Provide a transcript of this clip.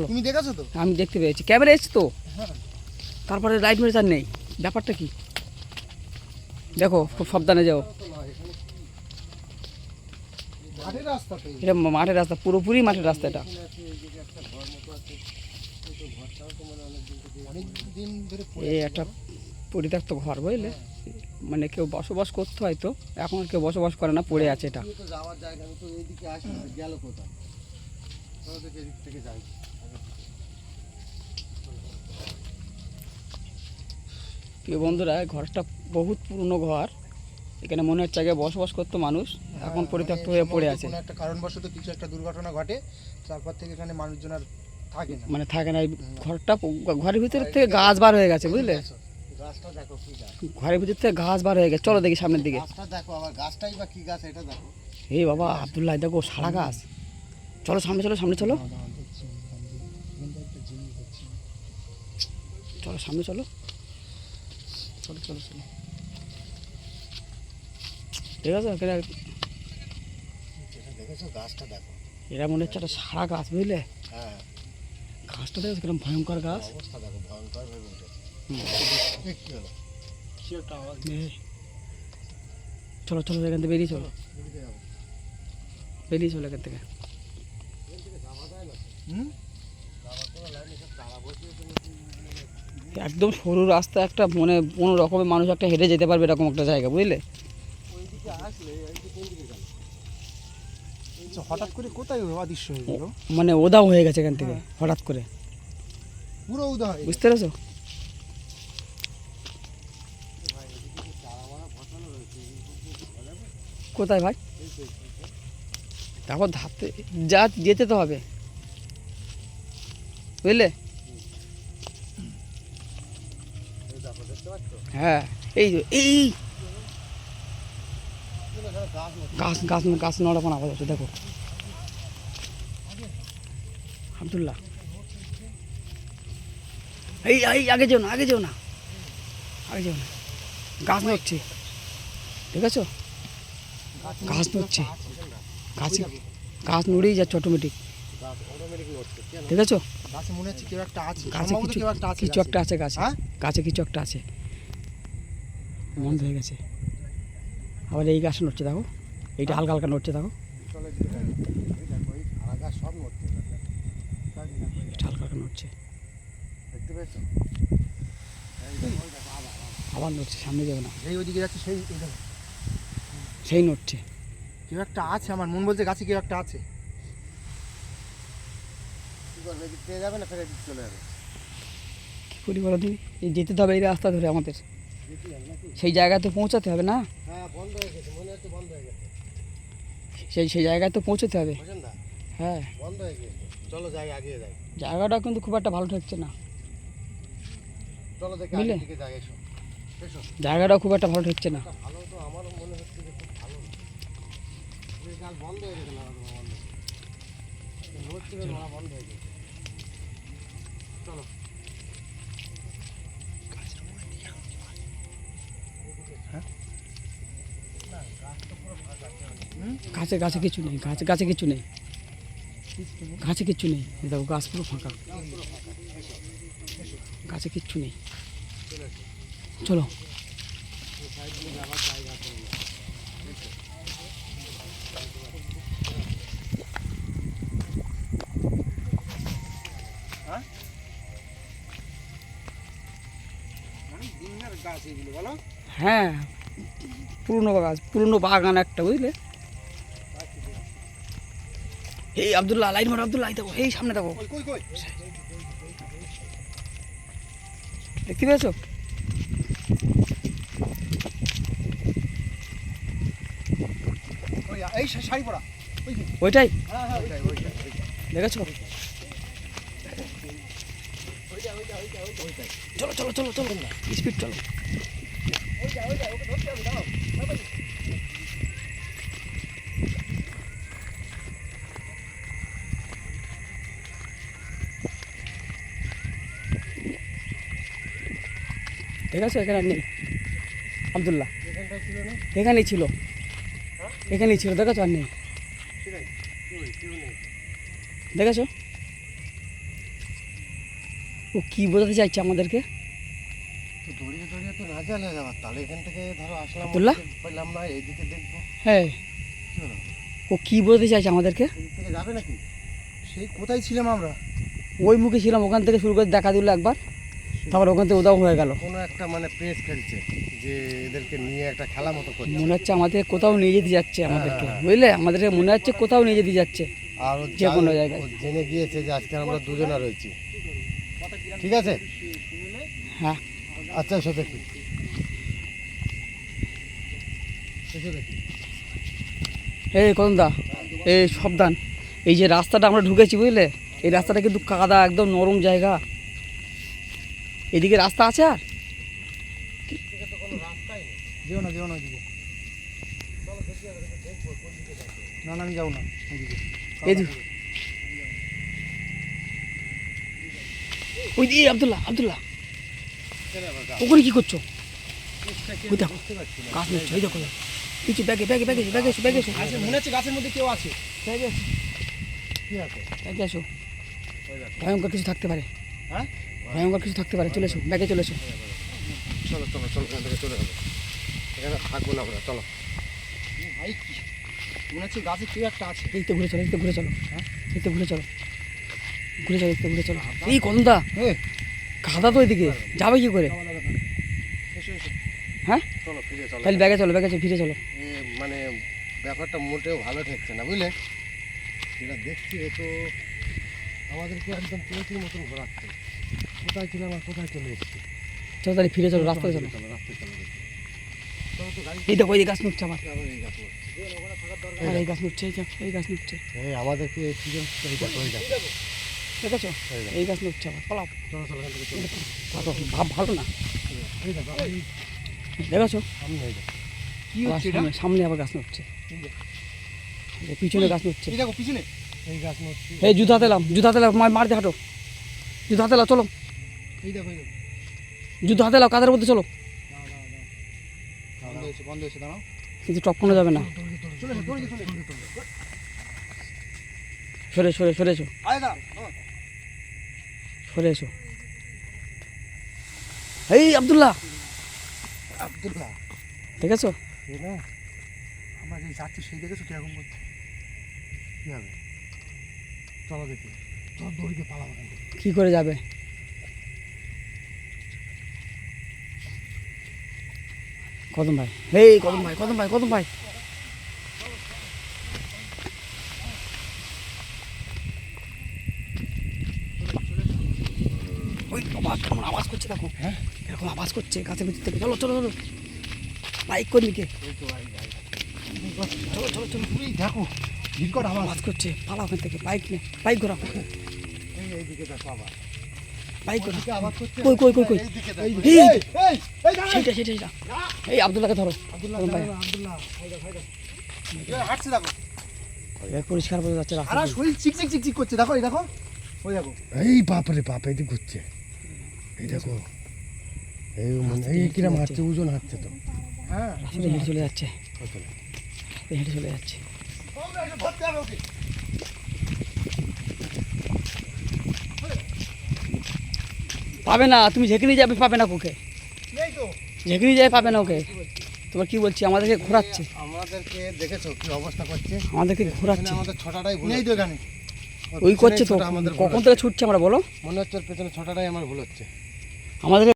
তুমি দেখেছো তো? আমি দেখতে পেয়েছি, ক্যামেরা এসছে তো। হ্যাঁ। তারপরে লাইট মেরে নেই, ব্যাপারটা কি দেখো, খুব সাবধানে যাও। মাঠের রাস্তা তো এটা মাঠের রাস্তা, পুরোপুরি মাঠের রাস্তা এটা। অনেকদিন ধরে এই একটা পরিত্যক্ত ঘর, বুঝলে, মানে কেউ বসবাস করতে হয়তো, এখন আর কেউ বসবাস করে না, পড়ে আছে এটা। যাওয়ার জায়গা আমি তো এইদিকে আসি, গেল কোথায়? এদিক থেকে যাই। প্রিয় বন্ধুরা, ঘরটা বহুত পুরনো ঘর, এখানে মনে হচ্ছে আগে বসবাস করতো মানুষ, এখন পরিত্যক্ত হয়ে পড়ে আছে। কোনো একটা কারণবশত কিছু একটা দুর্ঘটনা ঘটে, তারপর থেকে এখানে মানুষজন আর থাকে না, মানে থাকে না। এই ঘরটা, ঘরের ভিতর থেকে গাছ বার হয়ে গেছে, বুঝলে, গাছটা দেখো কি গাছ, ঘরের ভিতর থেকে ঘাস বার হয়ে গেছে। চলো দেখি সামনের দিকে। গাছটা দেখো, আবার গাছটাই বা কি গাছ এটা দেখো। এই বাবা আব্দুল্লাহ, দেখো সারা গাছ। চলো সামনে, চলো সামনে, চলো চলো সামনে, চলো চলো চলো চলো। ঠিক আছে, দেখেছো গাছটা দেখো, এরা মনে হচ্ছে একটা সারা গাছ, বুঝলে। হ্যাঁ, গাছটা দেখেছো কিরকম ভয়ঙ্কর গাছ। অবস্থা দেখো, ভয়ঙ্কর হয়ে উঠেছে। কি হলো? কি একটা আওয়াজ। চলো চলো, এখান থেকে বেরিয়ে চলো, বেরিয়ে চলো এখান থেকে। একদম সরু রাস্তা একটা, মানে কোনো রকমের মানুষ একটা হেঁটে যেতে পারবে এরকম একটা জায়গা, বুঝলে। হঠাৎ করে কোথায় অদৃশ্য হয়ে গেল, মানে ওদাও হয়ে গেছে এখান থেকে হঠাৎ করে, পুরো উদা, বুঝতে পেরেছো? কোথায় ভাই? তারপর ধাপতে যা যেতে তো হবে, বুঝলে। হ্যাঁ, এই এই গাছ গাছ গাছ নড়াপন আওয়াজ হচ্ছে, দেখো আব্দুল্লাহ। এই এই আগে যেও না, আগে যেও না, আগে যেও না। গাছ নড়ছে, ঠিক আছে, গাছ নড়ছে, গাছ গাছ নড়েই যাচ্ছে অটোমেটিক, ঠিক আছে। গাছে মনে হচ্ছে কেউ একটা আছে, গাছে সম্ভবত কিছু কেউ একটা আছে, কিছু একটা আছে গাছে, হ্যাঁ? গাছে কিছু একটা আছে, বন্ধ হয়ে গেছে। আবার এই গাছ নড়ছে, দেখো, এইটা হালকা হালকা নড়ছে, দেখো, সব নড়ছে, এটা হালকা হালকা নড়ছে, দেখতে পেয়েছো? আবার নড়ছে, সামনে যাবে না, সেই ওইদিকে যাচ্ছে, সেই এই দেখো, সেই নড়ছে। কেউ একটা আছে, আমার মন বলছে গাছে কেউ একটা আছে। কি করবে, এদিক পেয়ে যাবে না, ফের এদিক চলে যাবে। কী করি বলো তুমি, এই যেতে তো হবে এই রাস্তা ধরে আমাদের, সেই জায়গায় তো পৌঁছাতে হবে না, হ্যাঁ, বন্ধ হয়ে গেছে, মনে হচ্ছে বন্ধ হয়ে গেছে, সেই জায়গায় তো পৌঁছাতে হবে। বুঝলেন না? হ্যাঁ, বন্ধ হয়ে গেছে, চলো যাই, আগিয়ে যাই, জায়গাটা কিন্তু খুব একটা ভালো ঠেকছে না, চলো দেখে বুঝলে? আগের দিকে যাই, এসো এসো। জায়গাটাও খুব একটা ভালো ঠেকছে না। ভালো তো আমারও মনে হচ্ছে যে খুব ভালো, গাছ বন্ধ হয়ে গেছে, নাড়া দেওয়া বন্ধ হচ্ছে, নাড়া বন্ধ হয়ে গেছে, চলো। গাছে গাছে কিছু নেই, গাছে গাছে কিছু নেই, গাছে কিচ্ছু নেই, এই দেখো গাছ পুরো ফাঁকা, গাছে কিচ্ছু নেই। চলো, গাছ এগুলো বলো, হ্যাঁ, পুরনো গাছ, পুরনো বাগান একটা, বুঝলে। এই আব্দুল্লাহ, লাইট মারো আব্দুল্লাহ, এই দেখো, এই সামনে দেখো, কই কই, দেখতে পেয়েছো? এই শাড়ি পরা, ওইটাই হ্যাঁ হ্যাঁ, ওইটাই ওইটাই, দেখেছো? চলো চলো চলো চলো, স্পিড চলো। ওকে ধরতে হবে, দাও। ঠিক আছে, এখানে আর নেই আব্দুল্লাহ, এখানটায় ছিল না, এখানেই ছিল, এখানেই ছিল, দেখেছো? আর নেই, সেটাই, কেউ নেই। দেখেছো? ও কি বোঝাতে চাইছে আমাদেরকে? তো দড়িয়ে দড়িয়ে তো না জ্বালিয়ে যাবার, তাহলে এখান থেকে ধরো আসলাম, আব্দুল্লাহ? পেলাম না, এইদিকে দেখবো হ্যাঁ, কি হলো, ও কি বোঝাতে চাইছে আমাদেরকে? এদিক থেকে যাবে নাকি? সেই কোথায় ছিলাম আমরা? ওই মুখে ছিলাম, ওখান থেকে শুরু করে দেখা দিল একবার, তারপর ওখান থেকে উদাও হয়ে গেল। কোনো একটা মানে পেস খেলছে, যে এদেরকে নিয়ে একটা খেলা মতো করছে। মনে হচ্ছে আমাদের কোথাও নিয়ে যেতে যাচ্ছে আমাদেরকে, বুঝলে? আমাদেরকে মনে হচ্ছে কোথাও নিয়ে যেতে যাচ্ছে, আর ও যে কোনো জায়গায়। ও জেনে গিয়েছে যে আজকে আমরা দুজনা রয়েছি, ঠিক আছে? হ্যাঁ, আচ্ছা এসো দেখি, এসো দেখি। এই কদমদা, এই সাবধান, এই যে রাস্তাটা আমরা ঢুকেছি, বুঝলে? এই রাস্তাটা কিন্তু কাদা, একদম নরম জায়গা। এদিকে রাস্তা আছে আর? যেও না, যেও না ওইদিকে। না না, আমি যাবো না ওইদিকে। ওই দিয়ে আব্দুল্লাহ, আব্দুল্লাহ, ওখানে কি করছো? ওই দেখো গাছ নিচ্ছে, এই দেখো কিছু ব্যাগে ব্যাগে ব্যাগে এসো, ব্যাগে এসো, ব্যাগে এসো, মনে হচ্ছে গাছের মধ্যে কেউ আছে। ব্যাগে এসো, কি আছে? ব্যাগে এসো। ভয়ঙ্কর কিছু থাকতে পারে, হ্যাঁ, ভয়ঙ্কর কিছু থাকতে পারে। চলে এসো, ব্যাগে চলে এসো। চলো চলো চলো, এখান থেকে চলে যাবো, এখানে থাকবো না আমরা, চলো। ভাই কি মনে হচ্ছে গাছে কেউ একটা আছে। এই তো ঘুরে চলো, এই তো ঘুরে চলো, হ্যাঁ এই তো ঘুরে চলো, ঘুরে চলো, এই তো ঘুরে চলো। এই কদমদা, কাদা তো এদিকে যাবে কি করে? এসো এসো, হ্যাঁ, চলো ফিরে চলো। তাহলে ব্যাগে চলো, ব্যাগে চলো, ফিরে চলো। মানে ব্যাপারটা মোটেও ভালো ঠেকছে না, বুঝলে? যেটা দেখছি এ তো আমাদেরকে একদম চৌকির মতন ঘোরাচ্ছে। কোথায় ছিলাম আর কোথায় চলে এসেছি? চলো তাহলে ফিরে চলো, রাস্তায় চলো। চলো রাস্তায় চলো দেখি। চলো তো গাড়ি এই দেখো এই গাছ নুচ্ছে আমার, আবার এই গাছ মরছে। আর এই গাছ নুচ্ছে, এই গাছ নুচ্ছে, এই আমাদেরকে এই কি জানিস, এই দেখো এই দেখো। দেখেছো? এই গাছ নুচ্ছে আমার, পালাও। চলো চলো এখান থেকে চলো। তারপর ভাব ভালো না, এই দেখো, এই দেখেছো? সামনে এই দেখো। কি আবার হচ্ছে এটা? সামনে আবার গাছ নুচ্ছে, এই পিছনে গাছ নুচ্ছে। এই দেখো পিছনে এই গাছ মরছে। এই জুতা দিলাম, জুতা দিলাম, মারতে হাঁটো, জুতা হাতে লাও, চলো এই দেখো এই দেখো। জুতা হাতে লাও, কাদের মধ্যে চলো, বন্ধ হয়েছে, বন্ধ হয়েছে, দাঁড়াও। কিন্তু টপকানো যাবে না। চলে এসো, চলে এসো, চলে এসো। সরে সরে সরে এসো, আয় দা, সরে এসো। এই আব্দুল্লাহ, আব্দুল্লাহ, দেখেছো? এ না আমরা যে যাচ্ছি সেই দেখেছো কিরকম করছে? কি হবে? চলো দেখি, চল দড়িতে পালাবো এখান থেকে। কি করে যাবে? কদম ভাই, এই কদম ভাই, কদম ভাই, কদম ভাই, ওই বাবা কেমন আওয়াজ করছে দেখো, হ্যাঁ এরকম আওয়াজ করছে গাছের ভিতর থেকে। চলো চলো চলো, বাইক কোন দিকে? চলো চলো চলো, এই দেখো বিকট আওয়াজ। আওয়াজ করছে, পালা ওখান থেকে, বাইক নে, বাইক ঘোরা, এইদিকে দেখো আবার বাইক ঘোরা। ওইদিকে আওয়াজ করছে। কই কই কই কই? এইদিকে এই, দেখো। এই, এই এই এই দাঁড়া। সেইটা সেইটা সেইটা, এই আব্দুল্লাহকে ধরো। আব্দুল্লাহ, কদম ভাই, দাঁড়া, আব্দুল্লাহ, এই দেখো, এই দেখো। এই হাঁটছে দেখো। এই পরিষ্কার বোঝা যাচ্ছে সারা রাস্তা। শরীর চিকচিক চিকচিক করছে, দেখো এই দেখো, ওই দেখো। এই বাপরে বাপ, এদিকে ঘুরছে, এই দেখো। এই মানে এই কিরম হাঁটছে, ওজন হাঁটছে তো। হ্যাঁ, রাস্তা হেঁটে চলে যাচ্ছে, হেঁটে চলে যাচ্ছে। পাবে না, তুমি যেখানে যাবে পাবে না ওকে, নেই তো। যেখানে যাবে পাবে না ওকে। তোমার কি বলছি, আমাদেরকে ঘোরাচ্ছে, আমাদেরকে দেখেছো কি অবস্থা করছে? আমাদেরকে ঘোরাচ্ছে। আমাদের ছটাটাই ভুল নেই তো এখানে। ওই করছে তো, আমাদের কখন থেকে ছুটছে আমরা বলো? মনে হচ্ছে ওর পেছনে ছটাটাই আমার ভুল হচ্ছে। আমাদের